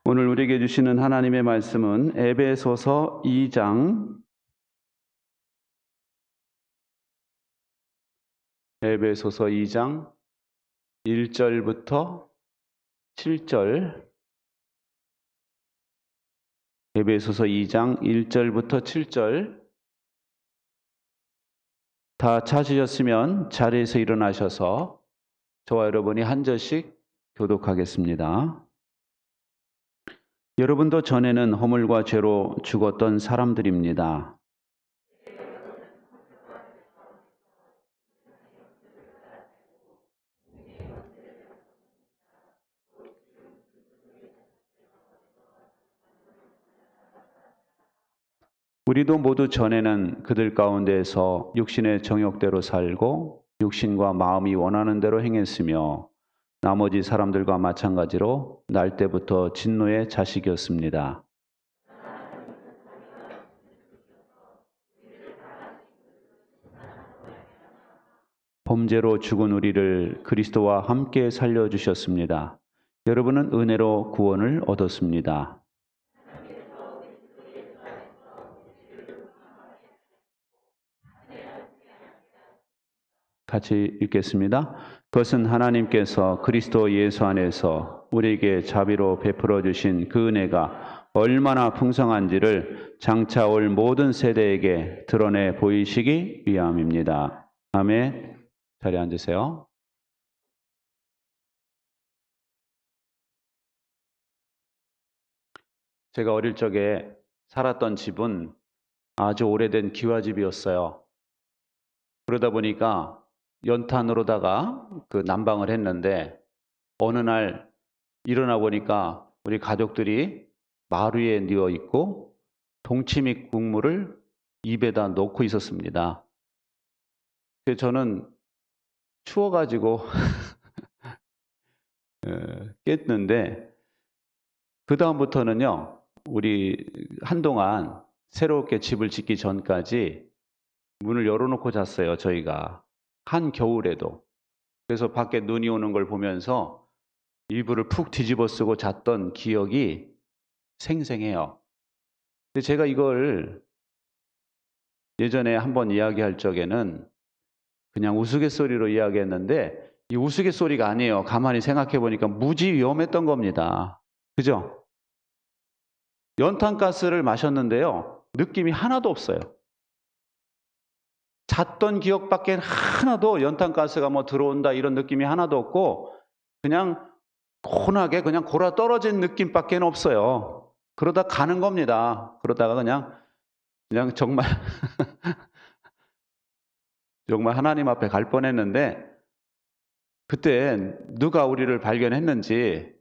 오늘 우리에게 주시는 하나님의 말씀은 에베소서 2장 1절부터 7절, 에베소서 2장 1절부터 7절 다 찾으셨으면 자리에서 일어나셔서 저와 여러분이 한 절씩 교독하겠습니다. 여러분도 전에는 허물과 죄로 죽었던 사람들입니다. 우리도 모두 전에는 그들 가운데에서 육신의 정욕대로 살고 육신과 마음이 원하는 대로 행했으며 나머지 사람들과 마찬가지로 날 때부터 진노의 자식이었습니다. 범죄로 죽은 우리를 그리스도와 함께 살려주셨습니다. 여러분은 은혜로 구원을 얻었습니다. 같이 읽겠습니다. 그것은 하나님께서 그리스도 예수 안에서 우리에게 자비로 베풀어 주신 그 은혜가 얼마나 풍성한지를 장차 올 모든 세대에게 드러내 보이시기 위함입니다. 아멘. 자리에 앉으세요. 제가 어릴 적에 살았던 집은 아주 오래된 기와집이었어요. 그러다 보니까 연탄으로다가 그 난방을 했는데 어느 날 일어나 보니까 우리 가족들이 마루에 누워 있고 동치미 국물을 입에다 넣고 있었습니다. 그래서 저는 추워가지고 깼는데 그 다음부터는요, 우리 한동안 새롭게 집을 짓기 전까지 문을 열어놓고 잤어요, 저희가. 한겨울에도. 그래서 밖에 눈이 오는 걸 보면서 이불을 푹 뒤집어 쓰고 잤던 기억이 생생해요. 근데 제가 이걸 예전에 한번 이야기할 적에는 그냥 우스갯소리로 이야기했는데 이 우스갯소리가 아니에요. 가만히 생각해 보니까 무지 위험했던 겁니다. 그죠? 연탄가스를 마셨는데요. 느낌이 하나도 없어요. 잤던 기억밖에 하나도 연탄가스가 뭐 들어온다 이런 느낌이 하나도 없고 그냥 곤하게 그냥 골아 떨어진 느낌밖에 없어요. 그러다 가는 겁니다. 그러다가 그냥 정말 정말 하나님 앞에 갈 뻔했는데 그때 누가 우리를 발견했는지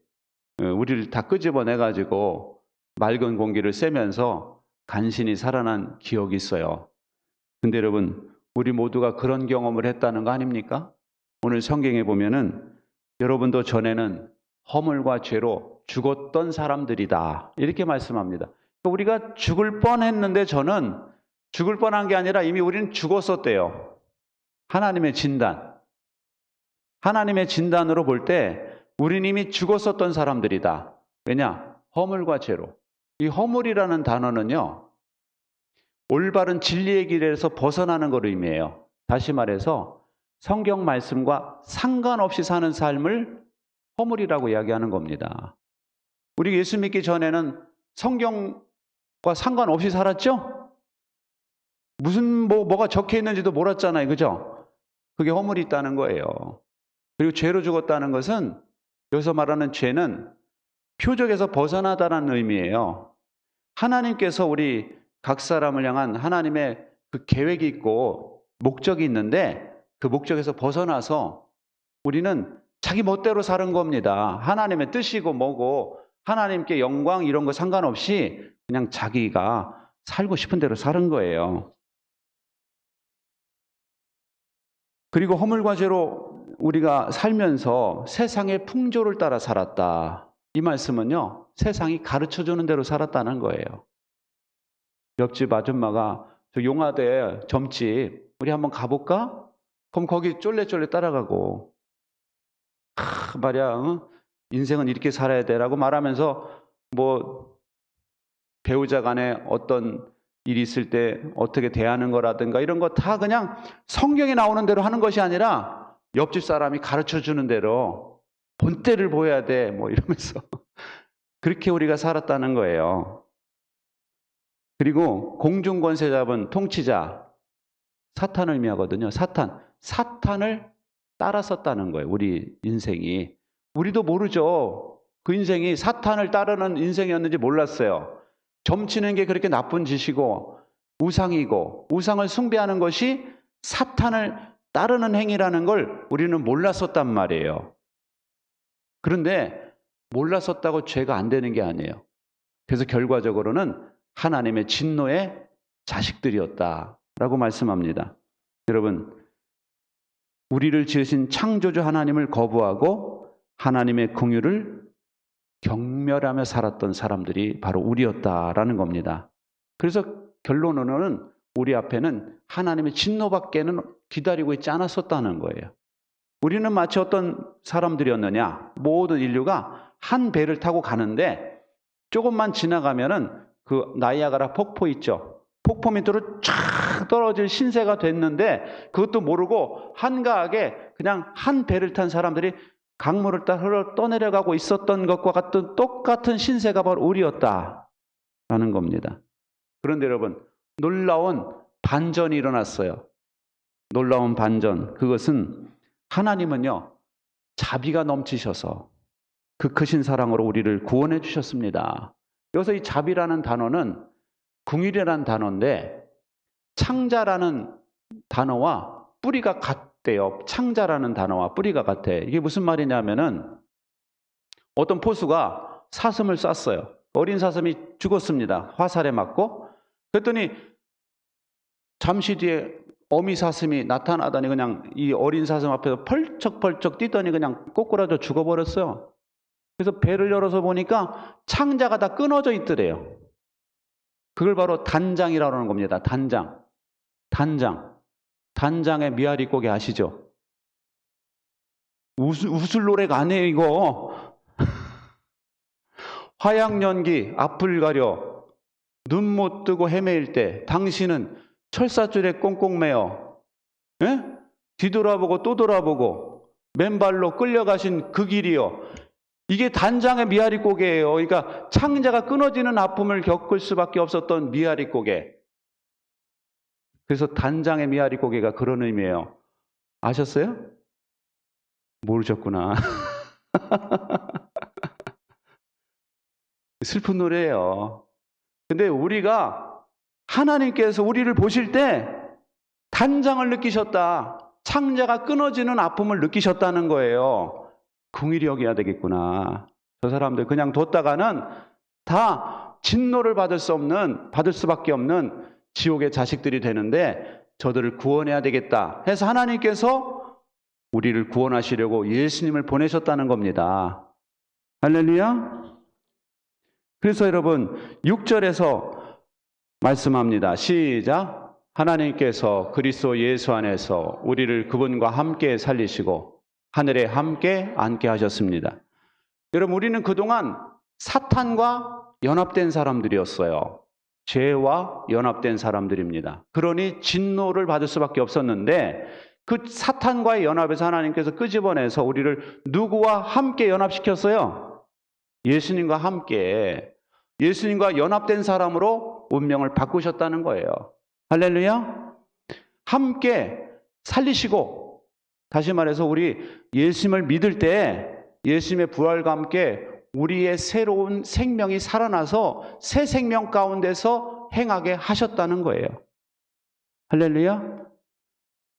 우리를 다 끄집어내 가지고 맑은 공기를 쐬면서 간신히 살아난 기억이 있어요. 근데 여러분, 우리 모두가 그런 경험을 했다는 거 아닙니까? 오늘 성경에 보면은 여러분도 전에는 허물과 죄로 죽었던 사람들이다. 이렇게 말씀합니다. 우리가 죽을 뻔했는데 저는 죽을 뻔한 게 아니라 이미 우리는 죽었었대요. 하나님의 진단. 하나님의 진단으로 볼 때 우리는 이미 죽었었던 사람들이다. 왜냐? 허물과 죄로. 이 허물이라는 단어는요. 올바른 진리의 길에서 벗어나는 걸 의미해요. 다시 말해서 성경 말씀과 상관없이 사는 삶을 허물이라고 이야기하는 겁니다. 우리 예수 믿기 전에는 성경과 상관없이 살았죠? 무슨 뭐가 적혀 있는지도 몰랐잖아요. 그죠? 그게 허물이 있다는 거예요. 그리고 죄로 죽었다는 것은 여기서 말하는 죄는 표적에서 벗어나다라는 의미예요. 하나님께서 우리 각 사람을 향한 하나님의 그 계획이 있고 목적이 있는데 그 목적에서 벗어나서 우리는 자기 멋대로 사는 겁니다. 하나님의 뜻이고 뭐고 하나님께 영광 이런 거 상관없이 그냥 자기가 살고 싶은 대로 사는 거예요. 그리고 허물과 죄로 우리가 살면서 세상의 풍조를 따라 살았다. 이 말씀은요, 세상이 가르쳐주는 대로 살았다는 거예요. 옆집 아줌마가 저 용화대 점집 우리 한번 가볼까? 그럼 거기 쫄래쫄래 따라가고 말이야 인생은 이렇게 살아야 돼라고 말하면서 뭐 배우자 간에 어떤 일이 있을 때 어떻게 대하는 거라든가 이런 거 다 그냥 성경에 나오는 대로 하는 것이 아니라 옆집 사람이 가르쳐 주는 대로 본때를 보여야 돼 뭐 이러면서 그렇게 우리가 살았다는 거예요. 그리고 공중권세 잡은 통치자 사탄을 의미하거든요. 사탄을 따랐었다는 거예요. 우리 인생이. 우리도 모르죠. 그 인생이 사탄을 따르는 인생이었는지 몰랐어요. 점치는 게 그렇게 나쁜 짓이고 우상이고 우상을 숭배하는 것이 사탄을 따르는 행위라는 걸 우리는 몰랐었단 말이에요. 그런데 몰랐었다고 죄가 안 되는 게 아니에요. 그래서 결과적으로는 하나님의 진노의 자식들이었다라고 말씀합니다. 여러분, 우리를 지으신 창조주 하나님을 거부하고 하나님의 긍휼을 경멸하며 살았던 사람들이 바로 우리였다라는 겁니다. 그래서 결론으로는 우리 앞에는 하나님의 진노밖에는 기다리고 있지 않았었다는 거예요. 우리는 마치 어떤 사람들이었느냐? 모든 인류가 한 배를 타고 가는데 조금만 지나가면은 그 나이아가라 폭포 있죠. 폭포 밑으로 쫙 떨어질 신세가 됐는데 그것도 모르고 한가하게 그냥 한 배를 탄 사람들이 강물을 따라 떠내려가고 있었던 것과 같은 똑같은 신세가 바로 우리였다라는 겁니다. 그런데 여러분, 놀라운 반전이 일어났어요. 놀라운 반전. 그것은 하나님은요, 자비가 넘치셔서 그 크신 사랑으로 우리를 구원해 주셨습니다. 여기서 이 자비라는 단어는 긍휼이라는 단어인데 창자라는 단어와 뿌리가 같대요. 창자라는 단어와 뿌리가 같아. 이게 무슨 말이냐면은 어떤 포수가 사슴을 쐈어요. 어린 사슴이 죽었습니다. 화살에 맞고. 그랬더니 잠시 뒤에 어미 사슴이 나타나더니 그냥 이 어린 사슴 앞에서 펄쩍펄쩍 뛰더니 그냥 꼬꾸라져 죽어버렸어요. 그래서 배를 열어서 보니까 창자가 다 끊어져 있더래요. 그걸 바로 단장이라고 하는 겁니다. 단장의 미아리 고개 아시죠? 웃을 노래가 아니에요, 이거. 화양연기, 앞을 가려, 눈 못 뜨고 헤매일 때, 당신은 철사줄에 꽁꽁 매어, 예? 뒤돌아보고 또 돌아보고, 맨발로 끌려가신 그 길이요. 이게 단장의 미아리 고개예요. 그러니까 창자가 끊어지는 아픔을 겪을 수밖에 없었던 미아리 고개. 그래서 단장의 미아리 고개가 그런 의미예요. 아셨어요? 모르셨구나. 슬픈 노래예요. 근데 우리가 하나님께서 우리를 보실 때 단장을 느끼셨다. 창자가 끊어지는 아픔을 느끼셨다는 거예요. 긍휼히 여겨야 되겠구나. 저 사람들 그냥 뒀다가는 다 진노를 받을 수밖에 없는 지옥의 자식들이 되는데 저들을 구원해야 되겠다 해서 하나님께서 우리를 구원하시려고 예수님을 보내셨다는 겁니다. 할렐루야. 그래서 여러분 6절에서 말씀합니다. 시작. 하나님께서 그리스도 예수 안에서 우리를 그분과 함께 살리시고 하늘에 함께 앉게 하셨습니다. 여러분, 우리는 그동안 사탄과 연합된 사람들이었어요. 죄와 연합된 사람들입니다. 그러니 진노를 받을 수밖에 없었는데 그 사탄과의 연합에서 하나님께서 끄집어내서 우리를 누구와 함께 연합시켰어요? 예수님과 함께. 예수님과 연합된 사람으로 운명을 바꾸셨다는 거예요. 할렐루야. 함께 살리시고, 다시 말해서 우리 예수님을 믿을 때 예수님의 부활과 함께 우리의 새로운 생명이 살아나서 새 생명 가운데서 행하게 하셨다는 거예요. 할렐루야.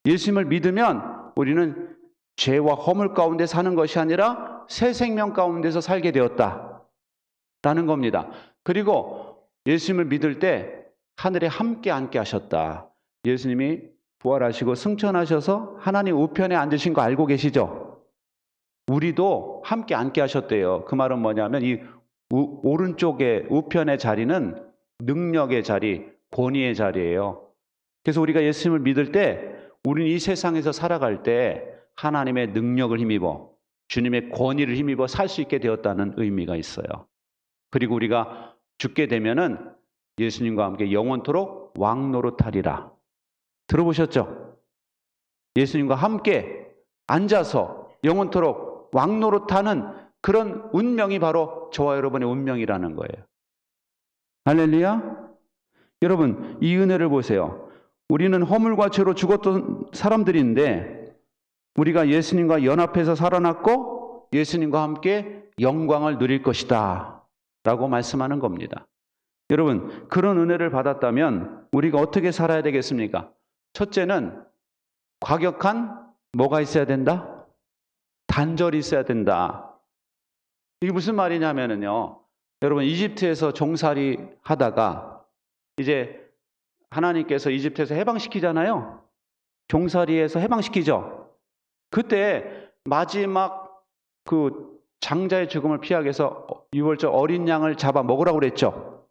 예수님을 믿으면 우리는 죄와 허물 가운데 사는 것이 아니라 새 생명 가운데서 살게 되었다라는 겁니다. 그리고 예수님을 믿을 때 하늘에 함께 앉게 하셨다. 예수님이 부활하시고 승천하셔서 하나님 우편에 앉으신 거 알고 계시죠? 우리도 함께 앉게 하셨대요. 그 말은 뭐냐면 이 오른쪽의 우편의 자리는 능력의 자리, 권위의 자리예요. 그래서 우리가 예수님을 믿을 때 우리는 이 세상에서 살아갈 때 하나님의 능력을 힘입어 주님의 권위를 힘입어 살 수 있게 되었다는 의미가 있어요. 그리고 우리가 죽게 되면은 예수님과 함께 영원토록 왕노릇하리라. 들어보셨죠? 예수님과 함께 앉아서 영원토록 왕노릇하는 그런 운명이 바로 저와 여러분의 운명이라는 거예요. 할렐루야. 여러분, 이 은혜를 보세요. 우리는 허물과 죄로 죽었던 사람들인데 우리가 예수님과 연합해서 살아났고 예수님과 함께 영광을 누릴 것이다 라고 말씀하는 겁니다. 여러분, 그런 은혜를 받았다면 우리가 어떻게 살아야 되겠습니까? 첫째는 과격한 뭐가 있어야 된다? 단절이 있어야 된다. 이게 무슨 말이냐면요. 여러분, 이집트에서 종살이 하다가 이제 하나님께서 이집트에서 해방시키잖아요. 종살이에서 해방시키죠. 그때 마지막 그 장자의 죽음을 피하기 위해서 유월절 어린 양을 잡아 먹으라고 그랬죠.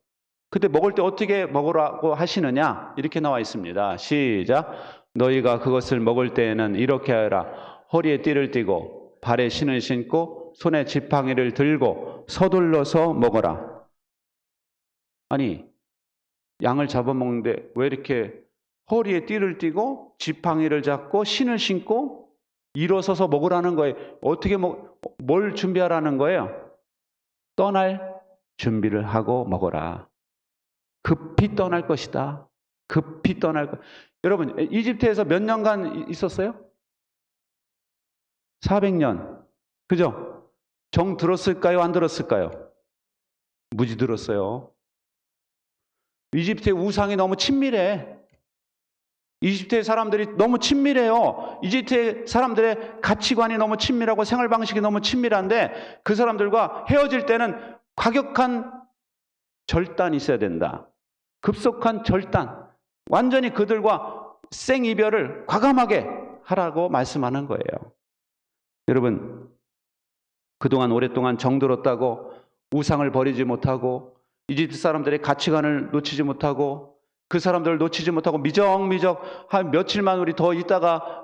그때 먹을 때 어떻게 먹으라고 하시느냐? 이렇게 나와 있습니다. 시작. 너희가 그것을 먹을 때에는 이렇게 하라. 허리에 띠를 띠고 발에 신을 신고 손에 지팡이를 들고 서둘러서 먹어라. 아니, 양을 잡아먹는데 왜 이렇게 허리에 띠를 띠고 지팡이를 잡고 신을 신고 일어서서 먹으라는 거예요? 어떻게 뭘 준비하라는 거예요? 떠날 준비를 하고 먹어라. 급히 떠날 것이다. 급히 떠날 것. 여러분, 이집트에서 몇 년간 있었어요? 400년. 그죠? 정 들었을까요? 안 들었을까요? 무지 들었어요. 이집트의 우상이 너무 친밀해. 이집트의 사람들이 너무 친밀해요. 이집트의 사람들의 가치관이 너무 친밀하고 생활 방식이 너무 친밀한데 그 사람들과 헤어질 때는 과격한 절단이 있어야 된다. 급속한 절단. 완전히 그들과 생이별을 과감하게 하라고 말씀하는 거예요. 여러분, 그동안 오랫동안 정들었다고 우상을 버리지 못하고 이집트 사람들의 가치관을 놓치지 못하고 그 사람들을 놓치지 못하고 미적미적 한 며칠만 우리 더 있다가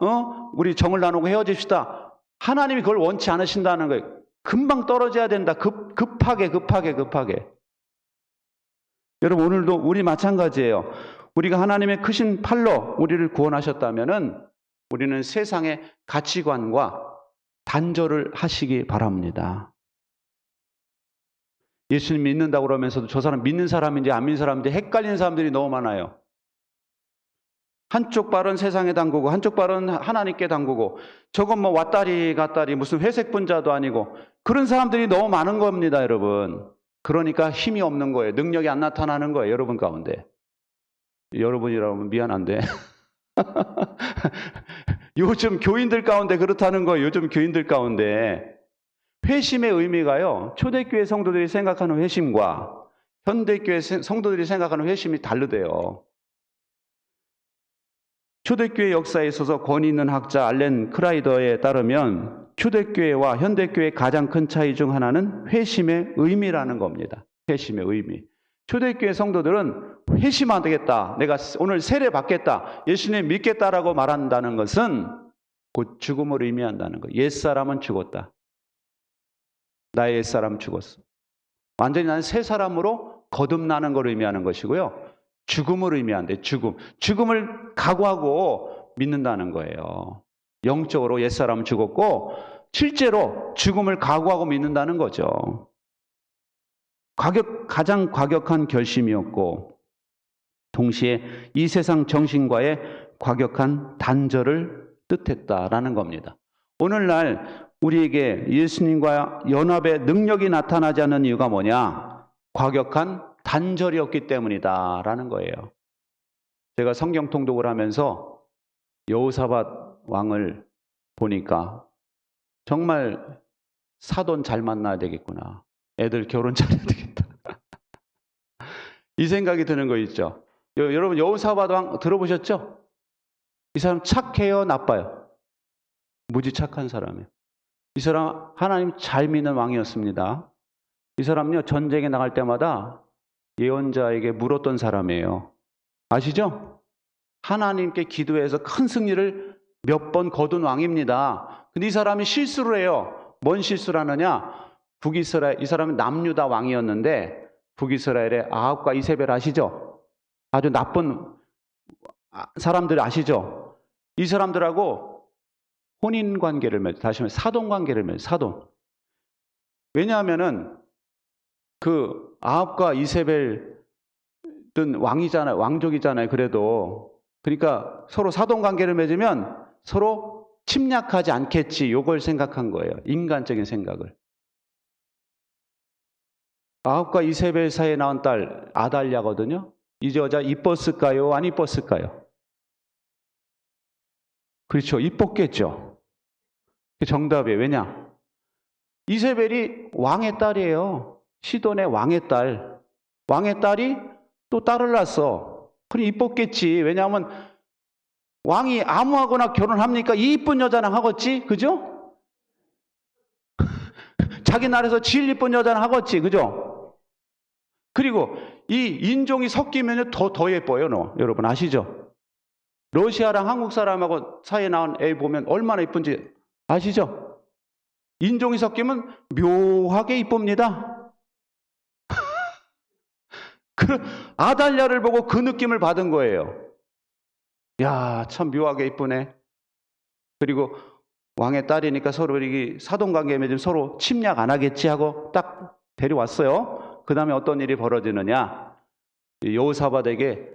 우리 정을 나누고 헤어집시다. 하나님이 그걸 원치 않으신다는 거예요. 금방 떨어져야 된다. 급하게. 여러분, 오늘도 우리 마찬가지예요. 우리가 하나님의 크신 팔로 우리를 구원하셨다면은 우리는 세상의 가치관과 단절을 하시기 바랍니다. 예수님 믿는다고 그러면서도 저 사람 믿는 사람인지 안 믿는 사람인지 헷갈리는 사람들이 너무 많아요. 한쪽 발은 세상에 담그고 한쪽 발은 하나님께 담그고 저건 뭐 왔다리 갔다리 무슨 회색 분자도 아니고 그런 사람들이 너무 많은 겁니다, 여러분. 그러니까 힘이 없는 거예요. 능력이 안 나타나는 거예요, 여러분 가운데. 여러분이라면 미안한데 요즘 교인들 가운데 그렇다는 거예요. 요즘 교인들 가운데 회심의 의미가요, 초대교회 성도들이 생각하는 회심과 현대교회 성도들이 생각하는 회심이 다르대요. 초대교회 역사에 있어서 권위 있는 학자 알렌 크라이더에 따르면 초대교회와 현대교회의 가장 큰 차이 중 하나는 회심의 의미라는 겁니다. 회심의 의미. 초대교회 성도들은 회심 안 되겠다. 내가 오늘 세례 받겠다. 예수님 믿겠다라고 말한다는 것은 곧 죽음을 의미한다는 거예요. 옛사람은 죽었다. 나의 옛사람 죽었어. 완전히 나는 새 사람으로 거듭나는 걸 의미하는 것이고요. 죽음을 의미한대. 죽음을 각오하고 믿는다는 거예요. 영적으로 옛사람은 죽었고 실제로 죽음을 각오하고 믿는다는 거죠. 가장 과격한 결심이었고 동시에 이 세상 정신과의 과격한 단절을 뜻했다라는 겁니다. 오늘날 우리에게 예수님과 연합의 능력이 나타나지 않는 이유가 뭐냐? 과격한 단절이었기 때문이다라는 거예요. 제가 성경 통독을 하면서 여호사밧 왕을 보니까 정말 사돈 잘 만나야 되겠구나. 애들 결혼 잘해야 되겠다. 이 생각이 드는 거 있죠. 여러분 여호사밧 왕 들어보셨죠? 이 사람 착해요, 나빠요? 무지 착한 사람이에요. 이 사람 하나님 잘 믿는 왕이었습니다. 이 사람요 전쟁에 나갈 때마다 예언자에게 물었던 사람이에요. 아시죠? 하나님께 기도해서 큰 승리를 몇 번 거둔 왕입니다. 근데 이 사람이 실수를 해요. 뭔 실수를 하느냐? 북이스라엘, 이 사람은 남유다 왕이었는데 북이스라엘의 아합과 이세벨 아시죠? 아주 나쁜 사람들 아시죠? 이 사람들하고 혼인관계를 맺어, 다시 말해 사돈관계를 맺어, 사돈. 왜냐하면은 그 아합과 이세벨은 왕이잖아요. 왕족이잖아요. 그래도. 그러니까 서로 사돈관계를 맺으면 서로 침략하지 않겠지. 요걸 생각한 거예요. 인간적인 생각을. 아합과 이세벨 사이에 낳은 딸 아달랴거든요. 이 여자 이뻤을까요? 안 이뻤을까요? 그렇죠. 이뻤겠죠. 정답이에요. 왜냐? 이세벨이 왕의 딸이에요. 시돈의 왕의 딸. 왕의 딸이 또 딸을 낳았어. 그럼 이뻤겠지. 왜냐하면 왕이 아무하거나 결혼합니까? 이 이쁜 여자랑 하겠지? 그죠? 자기 나라에서 제일 이쁜 여자랑 하겠지. 그죠? 그리고 이 인종이 섞이면 더 예뻐요. 너. 여러분 아시죠? 러시아랑 한국 사람하고 사이에 나온 애 보면 얼마나 이쁜지 아시죠? 인종이 섞이면 묘하게 이쁩니다. 그 아달랴를 보고 그 느낌을 받은 거예요. 야, 참 묘하게 이쁘네. 그리고 왕의 딸이니까 서로 이렇게 사돈관계 맺으면 서로 침략 안 하겠지 하고 딱 데려왔어요. 그 다음에 어떤 일이 벌어지느냐. 여호사밧에게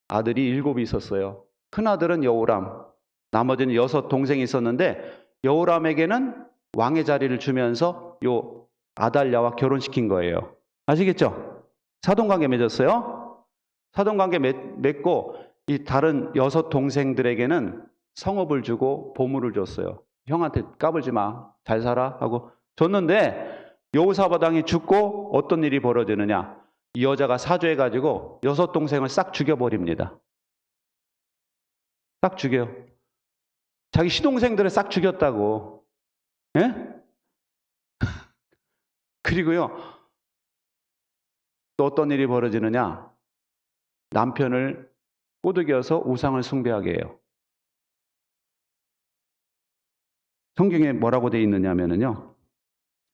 아들이 7이 있었어요. 큰아들은 여호람, 나머지는 6 동생이 있었는데 여호람에게는 왕의 자리를 주면서 요 아달랴와 결혼시킨 거예요. 아시겠죠? 사돈관계 맺었어요. 사돈관계 맺고 이 다른 6 동생들에게는 성읍을 주고 보물을 줬어요. 형한테 까불지 마. 잘 살아 하고 줬는데 여호사밧 왕이 죽고 어떤 일이 벌어지느냐. 이 여자가 사죄해가지고 6 동생을 싹 죽여버립니다. 싹 죽여요. 자기 시동생들을 싹 죽였다고. 예? 그리고요. 또 어떤 일이 벌어지느냐. 남편을 꼬드겨서 우상을 숭배하게 해요. 성경에 뭐라고 되어 있느냐면요.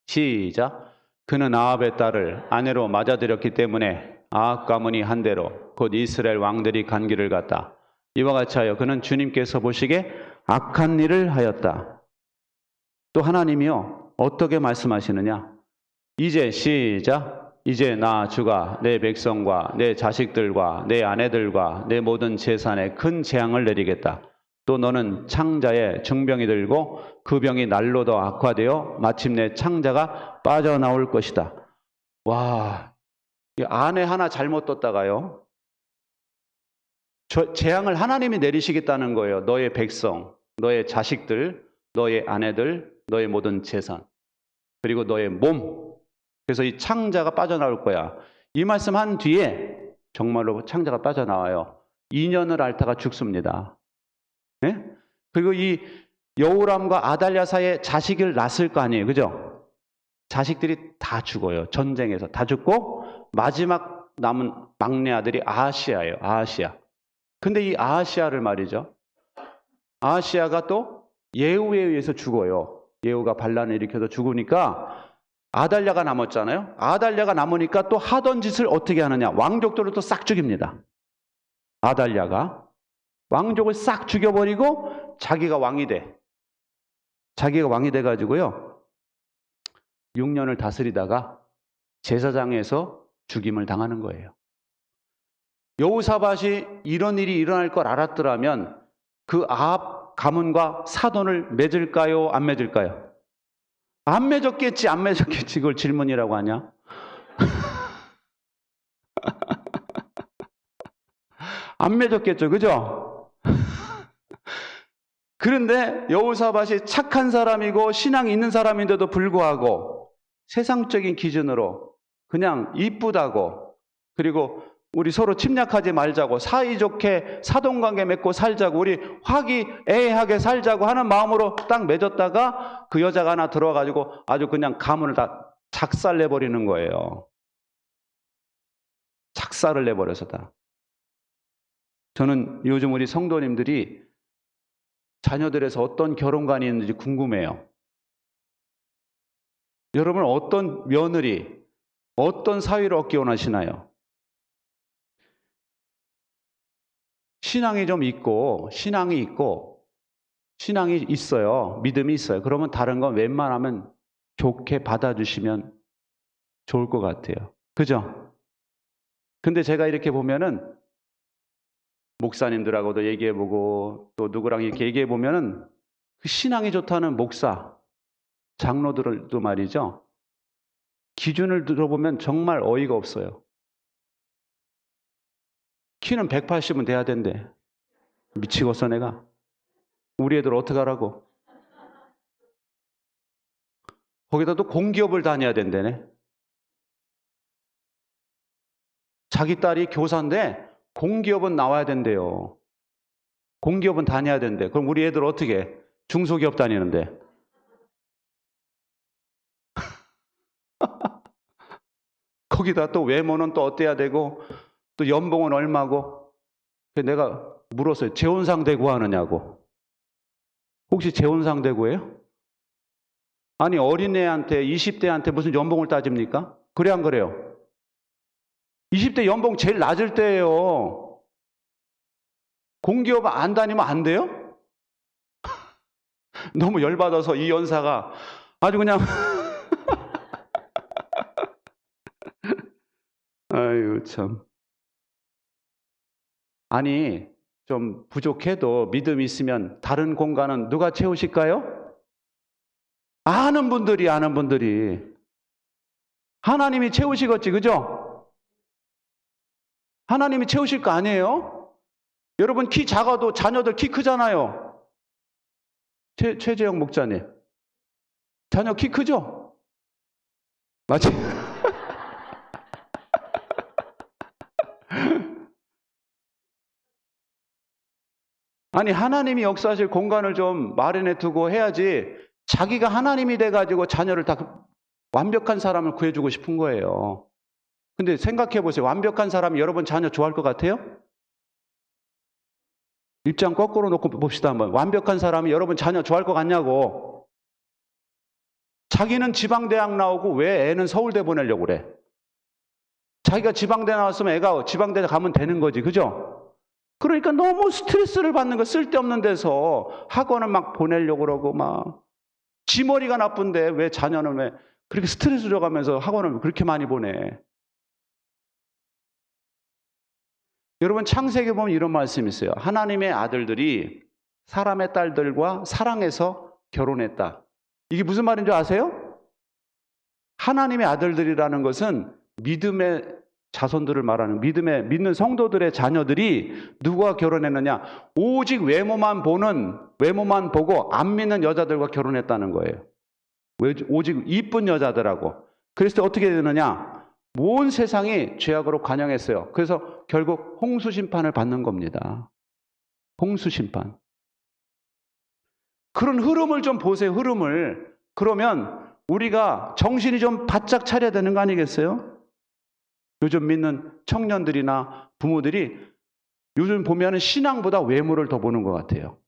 시작. 그는 아합의 딸을 아내로 맞아들였기 때문에 아합 가문이 한 대로 곧 이스라엘 왕들이 간 길을 갔다. 이와 같이 하여 그는 주님께서 보시기에 악한 일을 하였다. 또 하나님이요. 어떻게 말씀하시느냐. 이제 시작. 이제 나 주가 내 백성과 내 자식들과 내 아내들과 내 모든 재산에 큰 재앙을 내리겠다. 또 너는 창자에 중병이 들고 그 병이 날로 더 악화되어 마침내 창자가 빠져나올 것이다. 와, 아내 하나 잘못 뒀다가요. 재앙을 하나님이 내리시겠다는 거예요. 너의 백성, 너의 자식들, 너의 아내들, 너의 모든 재산, 그리고 너의 몸. 그래서 이 창자가 빠져나올 거야. 이 말씀 한 뒤에 정말로 창자가 빠져나와요. 2년을 앓다가 죽습니다. 네? 그리고 이 여호람과 아달랴 사이에 자식을 낳았을 거 아니에요. 그죠? 자식들이 다 죽어요. 전쟁에서 다 죽고 마지막 남은 막내 아들이 아하시아예요. 아하시아. 근데 이 아하시아를 말이죠. 아하시아가 또 예후에 의해서 죽어요. 예후가 반란을 일으켜서 죽으니까 아달랴가 남았잖아요. 아달랴가 남으니까 또 하던 짓을 어떻게 하느냐. 왕족들을 또 싹 죽입니다. 아달랴가. 왕족을 싹 죽여버리고 자기가 왕이 돼. 자기가 왕이 돼가지고요. 6년을 다스리다가 제사장에서 죽임을 당하는 거예요. 여호사밧이 이런 일이 일어날 걸 알았더라면 그 아합 가문과 사돈을 맺을까요? 안 맺을까요? 안 맺었겠지, 안 맺었겠지. 그걸 질문이라고 하냐? 안 맺었겠죠, 그죠? 그런데 여호사밧이 착한 사람이고 신앙이 있는 사람인데도 불구하고 세상적인 기준으로 그냥 이쁘다고, 그리고 우리 서로 침략하지 말자고, 사이좋게 사돈관계 맺고 살자고, 우리 화기애애하게 살자고 하는 마음으로 딱 맺었다가 그 여자가 하나 들어와가지고 아주 그냥 가문을 다 작살내버리는 거예요. 작살을 내버려서 다. 저는 요즘 우리 성도님들이 자녀들에서 어떤 결혼관이 있는지 궁금해요. 여러분 어떤 며느리, 어떤 사위를 얻기 원하시나요? 신앙이 좀 있고, 신앙이 있어요. 믿음이 있어요. 그러면 다른 건 웬만하면 좋게 받아주시면 좋을 것 같아요. 그죠? 근데 제가 이렇게 보면은 목사님들하고도 얘기해보고 또 누구랑 이렇게 얘기해보면은 그 신앙이 좋다는 목사, 장로들도 말이죠. 기준을 들어보면 정말 어이가 없어요. 키는 180은 돼야 된대. 미치겠어 내가. 우리 애들 어떡하라고. 거기다 또 공기업을 다녀야 된대네. 자기 딸이 교사인데 공기업은 나와야 된대요. 공기업은 다녀야 된대. 그럼 우리 애들 어떻게 해? 중소기업 다니는데. 거기다 또 외모는 또 어때야 되고 또 연봉은 얼마고. 내가 물었어요. 재혼상 대구 하느냐고. 혹시 재혼상 대구예요? 아니 어린애한테 20대한테 무슨 연봉을 따집니까? 그래 안 그래요? 20대 연봉 제일 낮을 때예요. 공기업 안 다니면 안 돼요? 너무 열받아서 이 연사가 아주 그냥 아유 참. 아니 좀 부족해도 믿음이 있으면 다른 공간은 누가 채우실까요? 아는 분들이 하나님이 채우시겠지, 그죠? 하나님이 채우실 거 아니에요? 여러분 키 작아도 자녀들 키 크잖아요. 최재영 목자님 자녀 키 크죠? 맞지? 아니 하나님이 역사하실 공간을 좀 마련해 두고 해야지 자기가 하나님이 돼가지고 자녀를 다 완벽한 사람을 구해주고 싶은 거예요. 근데 생각해 보세요. 완벽한 사람이 여러분 자녀 좋아할 것 같아요? 입장 거꾸로 놓고 봅시다 한번. 완벽한 사람이 여러분 자녀 좋아할 것 같냐고. 자기는 지방대학 나오고 왜 애는 서울대 보내려고 그래? 자기가 지방대 나왔으면 애가 지방대 가면 되는 거지, 그죠? 그러니까 너무 스트레스를 받는 거. 쓸데없는 데서 학원을 막 보내려고 그러고 막 지 머리가 나쁜데 왜 자녀는 왜 그렇게 스트레스 줘가면서 학원을 그렇게 많이 보내? 여러분 창세기에 보면 이런 말씀이 있어요. 하나님의 아들들이 사람의 딸들과 사랑해서 결혼했다. 이게 무슨 말인 줄 아세요? 하나님의 아들들이라는 것은 믿음의 자손들을 말하는 믿는 성도들의 자녀들이 누구와 결혼했느냐? 오직 외모만 보고 안 믿는 여자들과 결혼했다는 거예요. 오직 이쁜 여자들하고. 그랬을 때 어떻게 되느냐? 온 세상이 죄악으로 관영했어요. 그래서 결국 홍수 심판을 받는 겁니다. 홍수 심판. 그런 흐름을 좀 보세요. 흐름을. 그러면 우리가 정신이 좀 바짝 차려야 되는 거 아니겠어요? 요즘 믿는 청년들이나 부모들이 요즘 보면 신앙보다 외모를 더 보는 것 같아요.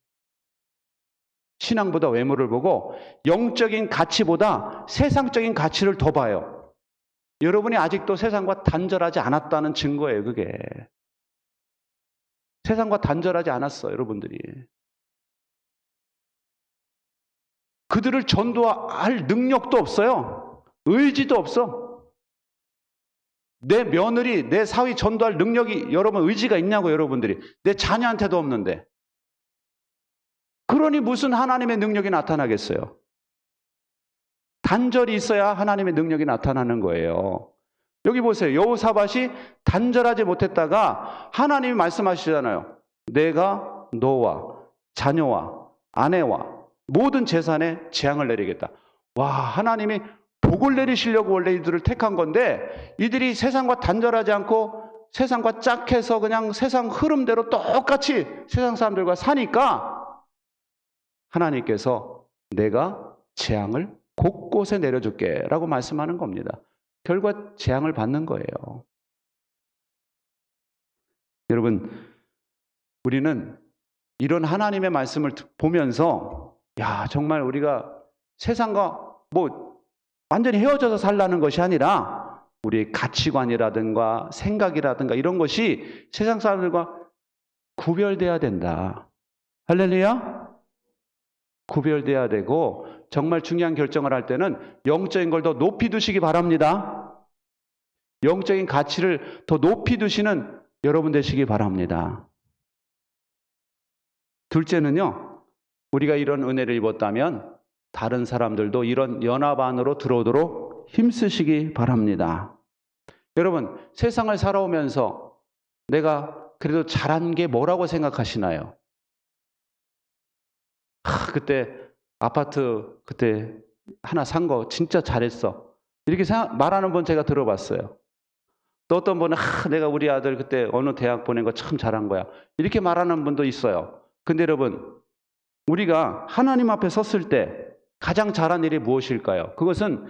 신앙보다 외모를 보고 영적인 가치보다 세상적인 가치를 더 봐요. 여러분이 아직도 세상과 단절하지 않았다는 증거예요, 그게. 세상과 단절하지 않았어, 여러분들이. 그들을 전도할 능력도 없어요. 의지도 없어. 내 며느리, 내 사위 전도할 능력이 여러분 의지가 있냐고 여러분들이. 내 자녀한테도 없는데. 그러니 무슨 하나님의 능력이 나타나겠어요? 단절이 있어야 하나님의 능력이 나타나는 거예요. 여기 보세요. 여호사밧이 단절하지 못했다가 하나님이 말씀하시잖아요. 내가 너와 자녀와 아내와 모든 재산에 재앙을 내리겠다. 와, 하나님이 복을 내리시려고 원래 이들을 택한 건데 이들이 세상과 단절하지 않고 세상과 짝해서 그냥 세상 흐름대로 똑같이 세상 사람들과 사니까 하나님께서 내가 재앙을 곳곳에 내려줄게 라고 말씀하는 겁니다. 결과 재앙을 받는 거예요. 여러분, 우리는 이런 하나님의 말씀을 보면서 야, 정말 우리가 세상과 완전히 헤어져서 살라는 것이 아니라 우리의 가치관이라든가 생각이라든가 이런 것이 세상 사람들과 구별돼야 된다. 할렐루야? 구별돼야 되고 정말 중요한 결정을 할 때는 영적인 걸 더 높이 두시기 바랍니다. 영적인 가치를 더 높이 두시는 여러분 되시기 바랍니다. 둘째는요, 우리가 이런 은혜를 입었다면 다른 사람들도 이런 연합 안으로 들어오도록 힘쓰시기 바랍니다. 여러분, 세상을 살아오면서 내가 그래도 잘한 게 뭐라고 생각하시나요? 그때 아파트 그때 하나 산 거 진짜 잘했어. 이렇게 말하는 분 제가 들어봤어요. 또 어떤 분은 내가 우리 아들 그때 어느 대학 보낸 거 참 잘한 거야. 이렇게 말하는 분도 있어요. 근데 여러분, 우리가 하나님 앞에 섰을 때 가장 잘한 일이 무엇일까요? 그것은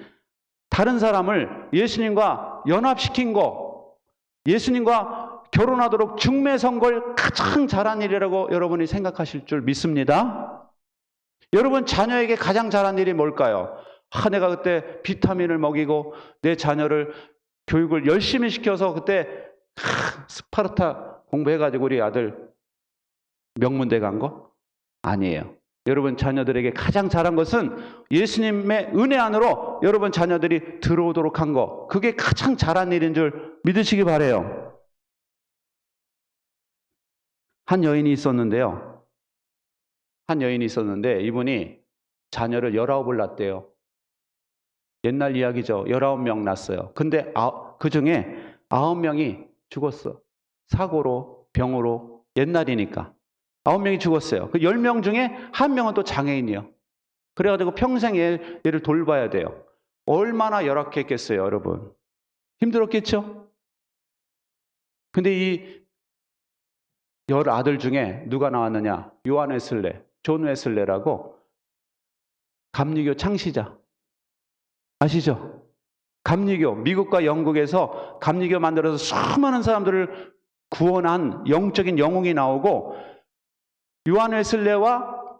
다른 사람을 예수님과 연합시킨 거, 예수님과 결혼하도록 중매선 걸 가장 잘한 일이라고 여러분이 생각하실 줄 믿습니다. 여러분 자녀에게 가장 잘한 일이 뭘까요? 내가 그때 비타민을 먹이고 내 자녀를 교육을 열심히 시켜서 그때 스파르타 공부해가지고 우리 아들 명문대 간 거? 아니에요. 여러분 자녀들에게 가장 잘한 것은 예수님의 은혜 안으로 여러분 자녀들이 들어오도록 한 거. 그게 가장 잘한 일인 줄 믿으시기 바라요. 한 여인이 있었는데 이분이 자녀를 19을 낳았대요. 옛날 이야기죠. 19명 낳았어요. 근데 그 중에 9명이 죽었어. 사고로, 병으로, 옛날이니까. 9명이 죽었어요. 그 10명 중에 1명은 또 장애인이요. 그래가지고 평생 얘를 돌봐야 돼요. 얼마나 열악했겠어요, 여러분. 힘들었겠죠? 근데 이 10아들 중에 누가 나왔느냐? 요한 웨슬레, 존 웨슬레라고 감리교 창시자. 아시죠? 감리교, 미국과 영국에서 감리교 만들어서 수많은 사람들을 구원한 영적인 영웅이 나오고 요한 웨슬레와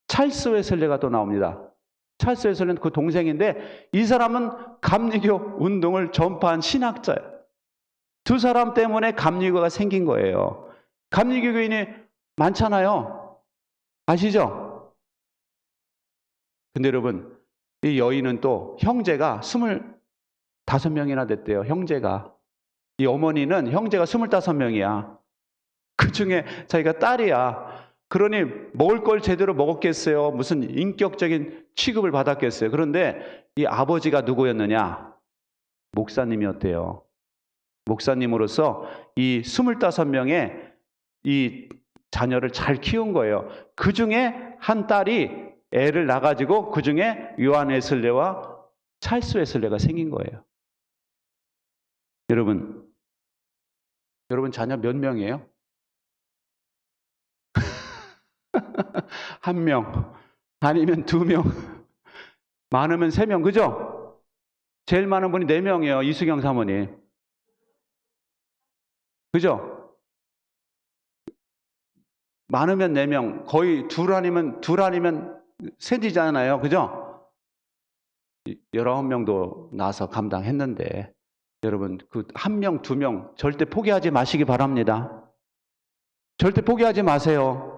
찰스 웨슬레가 또 나옵니다. 찰스 웨슬레는 그 동생인데 이 사람은 감리교 운동을 전파한 신학자예요. 두 사람 때문에 감리교가 생긴 거예요. 감리교 교인이 많잖아요. 아시죠? 근데 여러분, 이 여인은 또 형제가 25명이나 됐대요. 형제가. 이 어머니는 형제가 25명이야. 그 중에 자기가 딸이야. 그러니 먹을 걸 제대로 먹었겠어요? 무슨 인격적인 취급을 받았겠어요? 그런데 이 아버지가 누구였느냐? 목사님이었대요. 목사님으로서 이 25명의 이 자녀를 잘 키운 거예요. 그 중에 한 딸이 애를 낳아가지고 그 중에 요한 웨슬레와 찰스 웨슬레가 생긴 거예요. 여러분 자녀 몇 명이에요? 1명, 아니면 2명, 많으면 3명, 그죠? 제일 많은 분이 4명이에요. 이수경 사모님. 그죠? 많으면 4명, 거의 둘 아니면 셋이잖아요. 그죠? 19명도 나서 감당했는데 여러분 그 1명, 2명 절대 포기하지 마시기 바랍니다. 절대 포기하지 마세요.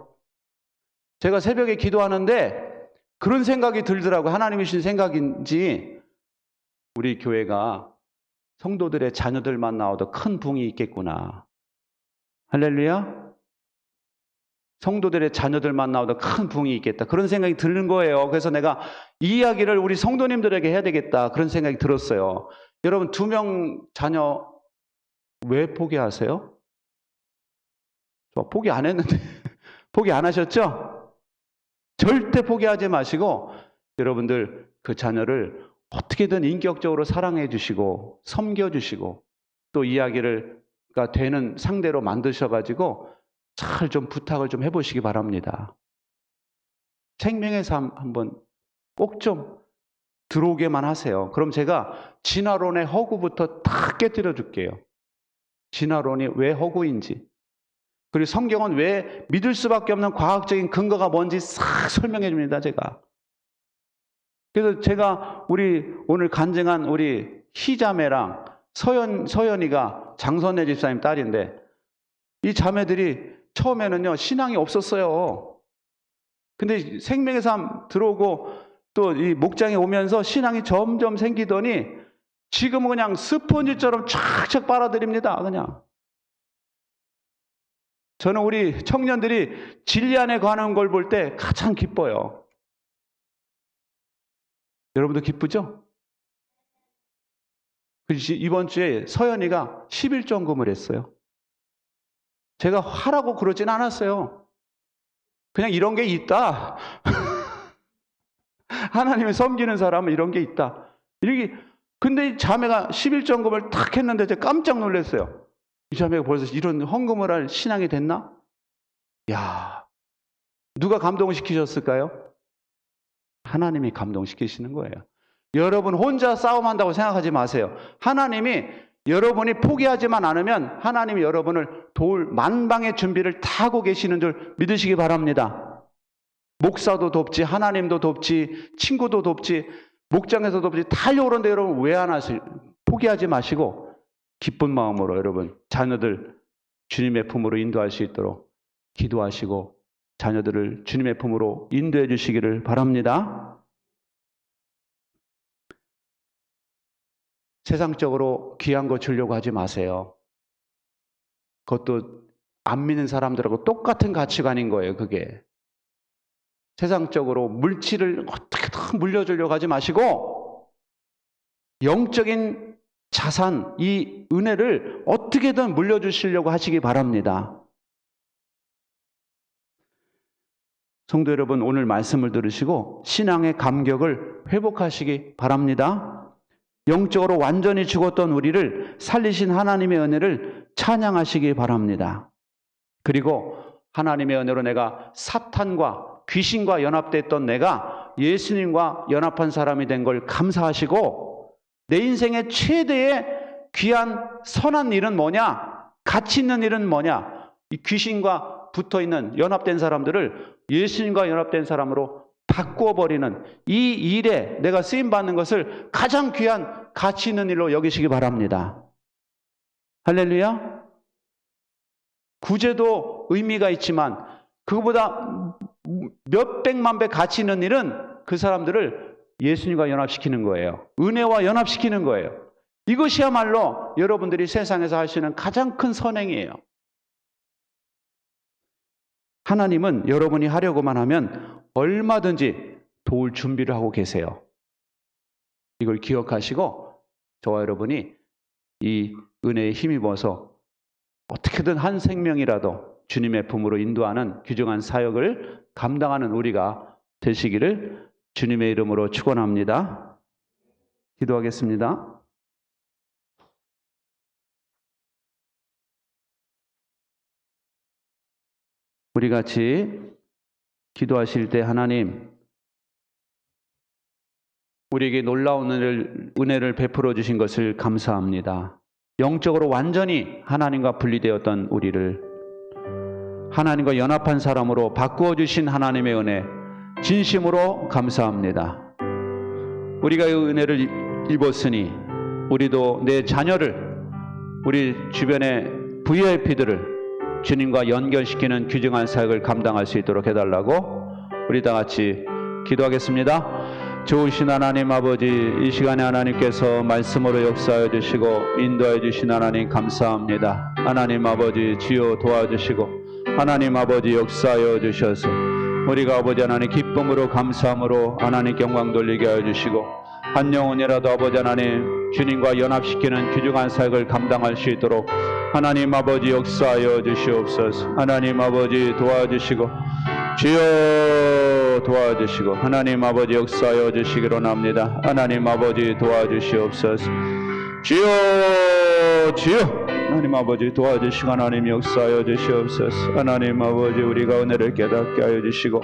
제가 새벽에 기도하는데 그런 생각이 들더라고요. 하나님이 주신 생각인지 우리 교회가 성도들의 자녀들만 나와도 큰 붕이 있겠구나. 할렐루야. 성도들의 자녀들만 나와도 큰 붕이 있겠다. 그런 생각이 드는 거예요. 그래서 내가 이 이야기를 우리 성도님들에게 해야 되겠다. 그런 생각이 들었어요. 여러분 2명 자녀 왜 포기하세요? 저 포기 안 했는데 포기 안 하셨죠? 절대 포기하지 마시고 여러분들 그 자녀를 어떻게든 인격적으로 사랑해 주시고 섬겨 주시고 또 이야기가 되는 상대로 만드셔가지고 잘 좀 부탁을 좀 해보시기 바랍니다. 생명의 삶 한번 꼭 좀 들어오게만 하세요. 그럼 제가 진화론의 허구부터 다 깨뜨려 줄게요. 진화론이 왜 허구인지, 그리고 성경은 왜 믿을 수밖에 없는 과학적인 근거가 뭔지 싹 설명해 줍니다. 제가 그래서 제가 우리 오늘 간증한 우리 희자매랑 서연이가 장선혜 집사님 딸인데, 이 자매들이 처음에는요 신앙이 없었어요. 근데 생명의 삶 들어오고 또 이 목장에 오면서 신앙이 점점 생기더니 지금은 그냥 스펀지처럼 촥촥 빨아들입니다. 그냥 저는 우리 청년들이 진리 안에 가는 걸 볼 때 가장 기뻐요. 여러분도 기쁘죠? 이번 주에 서연이가 11전금을 했어요. 제가 하라고 그러진 않았어요. 그냥 이런 게 있다. 하나님을 섬기는 사람은 이런 게 있다. 근데 이 자매가 11전금을 탁 했는데 제가 깜짝 놀랐어요. 이 자매가 벌써 이런 헌금을 할 신앙이 됐나? 야, 누가 감동시키셨을까요? 하나님이 감동시키시는 거예요. 여러분 혼자 싸움한다고 생각하지 마세요. 하나님이 여러분이 포기하지만 않으면 하나님이 여러분을 도울 만방의 준비를 다 하고 계시는 줄 믿으시기 바랍니다. 목사도 돕지, 하나님도 돕지, 친구도 돕지, 목장에서 돕지, 다 요런데 여러분 왜 안 하세요? 포기하지 마시고 기쁜 마음으로 여러분 자녀들 주님의 품으로 인도할 수 있도록 기도하시고 자녀들을 주님의 품으로 인도해 주시기를 바랍니다. 세상적으로 귀한 거 주려고 하지 마세요. 그것도 안 믿는 사람들하고 똑같은 가치관인 거예요. 그게 세상적으로 물질을 어떻게든 물려주려고 하지 마시고 영적인 자산, 이 은혜를 어떻게든 물려주시려고 하시기 바랍니다. 성도 여러분, 오늘 말씀을 들으시고 신앙의 감격을 회복하시기 바랍니다. 영적으로 완전히 죽었던 우리를 살리신 하나님의 은혜를 찬양하시기 바랍니다. 그리고 하나님의 은혜로 내가 사탄과 귀신과 연합됐던 내가 예수님과 연합한 사람이 된 걸 감사하시고 내 인생의 최대의 귀한 선한 일은 뭐냐? 가치 있는 일은 뭐냐? 이 귀신과 붙어있는 연합된 사람들을 예수님과 연합된 사람으로 바꾸어버리는 이 일에 내가 쓰임받는 것을 가장 귀한 가치 있는 일로 여기시기 바랍니다. 할렐루야. 구제도 의미가 있지만 그거보다 몇백만 배 가치 있는 일은 그 사람들을 예수님과 연합시키는 거예요. 은혜와 연합시키는 거예요. 이것이야말로 여러분들이 세상에서 하시는 가장 큰 선행이에요. 하나님은 여러분이 하려고만 하면 얼마든지 도울 준비를 하고 계세요. 이걸 기억하시고 저와 여러분이 이 은혜에 힘입어서 어떻게든 한 생명이라도 주님의 품으로 인도하는 귀중한 사역을 감당하는 우리가 되시기를 주님의 이름으로 축원합니다. 기도하겠습니다. 우리 같이 기도하실 때 하나님, 우리에게 놀라운 은혜를 베풀어 주신 것을 감사합니다. 영적으로 완전히 하나님과 분리되었던 우리를 하나님과 연합한 사람으로 바꾸어 주신 하나님의 은혜 진심으로 감사합니다. 우리가 이 은혜를 입었으니 우리도 내 자녀를, 우리 주변의 VIP들을 주님과 연결시키는 귀중한 사역을 감당할 수 있도록 해달라고 우리 다 같이 기도하겠습니다. 좋으신 하나님 아버지, 이 시간에 하나님께서 말씀으로 역사해 주시고 인도해 주신 하나님 감사합니다. 하나님 아버지 주여 도와주시고 하나님 아버지 역사하여 주셔서 우리가 아버지 하나님 기쁨으로 감사함으로 하나님 영광 돌리게 하여 주시고 한 영혼이라도 아버지 하나님 주님과 연합시키는 귀중한 사역을 감당할 수 있도록 하나님 아버지 역사하여 주시옵소서. 하나님 아버지 도와주시고 주여 도와주시고 하나님 아버지 역사하여 주시기로 합니다. 하나님 아버지 도와주시옵소서. 주여 하나님 아버지 도와주시고 하나님 역사하여 주시옵소서. 하나님 아버지 우리가 은혜를 깨닫게 하여 주시고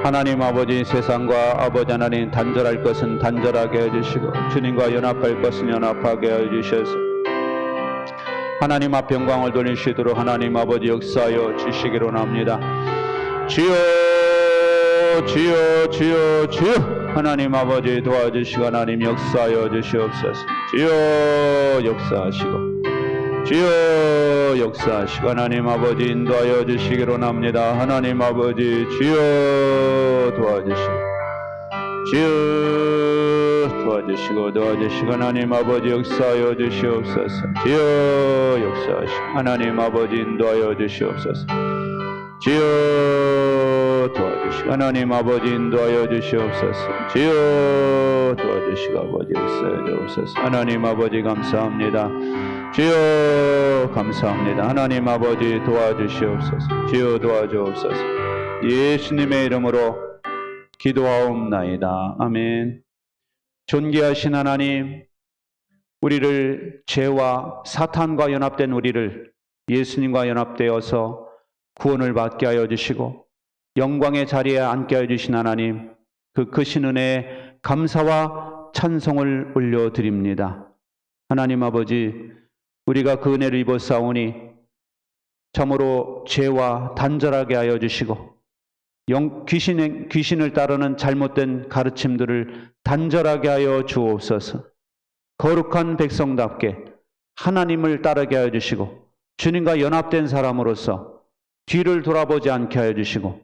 하나님 아버지 세상과 아버지 하나님 단절할 것은 단절하게 해주시고 주님과 연합할 것은 연합하게 해주셔서 하나님 앞 영광을 돌리시도록 하나님 아버지 역사하여 주시기로 합니다. 주여 주여 주여 주여 하나님 아버지 도와주시고 하나님 역사하여 주시옵소서. 주여 역사하시고 주여 역사하시고 하나님 아버지 인도하여 주시기로 합니다. 하나님 아버지 주여 도와주시고 주여 도와주시고 하나님 아버지 역사하여 주시옵소서. 주여 역사하시고 하나님 아버지 인도하여 주시옵소서. 주여 도와주시고 하나님 아버지 인도하여 주시옵소서. 주여 도와주시고 아버지 역사하여 주옵소서. 하나님 아버지 감사합니다. 주여 감사합니다. 하나님 아버지 도와주시옵소서. 주여 도와주옵소서. 예수님의 이름으로 기도하옵나이다. 아멘. 존귀하신 하나님, 우리를 죄와 사탄과 연합된 우리를 예수님과 연합되어서 구원을 받게 하여 주시고 영광의 자리에 앉게 하여 주신 하나님, 그 크신 은혜에 감사와 찬송을 올려드립니다. 하나님 아버지, 우리가 그 은혜를 입었사오니 참으로 죄와 단절하게 하여 주시고 귀신을 따르는 잘못된 가르침들을 단절하게 하여 주옵소서. 거룩한 백성답게 하나님을 따르게 하여 주시고 주님과 연합된 사람으로서 뒤를 돌아보지 않게 하여 주시고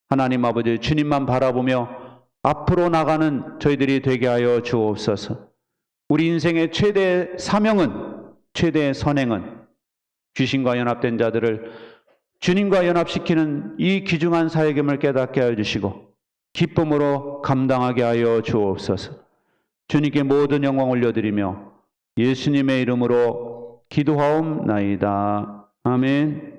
하나님 아버지 주님만 바라보며 앞으로 나가는 저희들이 되게 하여 주옵소서. 우리 인생의 최대 사명은, 최대의 선행은 귀신과 연합된 자들을 주님과 연합시키는 이 귀중한 사역임을 깨닫게 하여 주시고 기쁨으로 감당하게 하여 주옵소서. 주님께 모든 영광 올려드리며 예수님의 이름으로 기도하옵나이다. 아멘.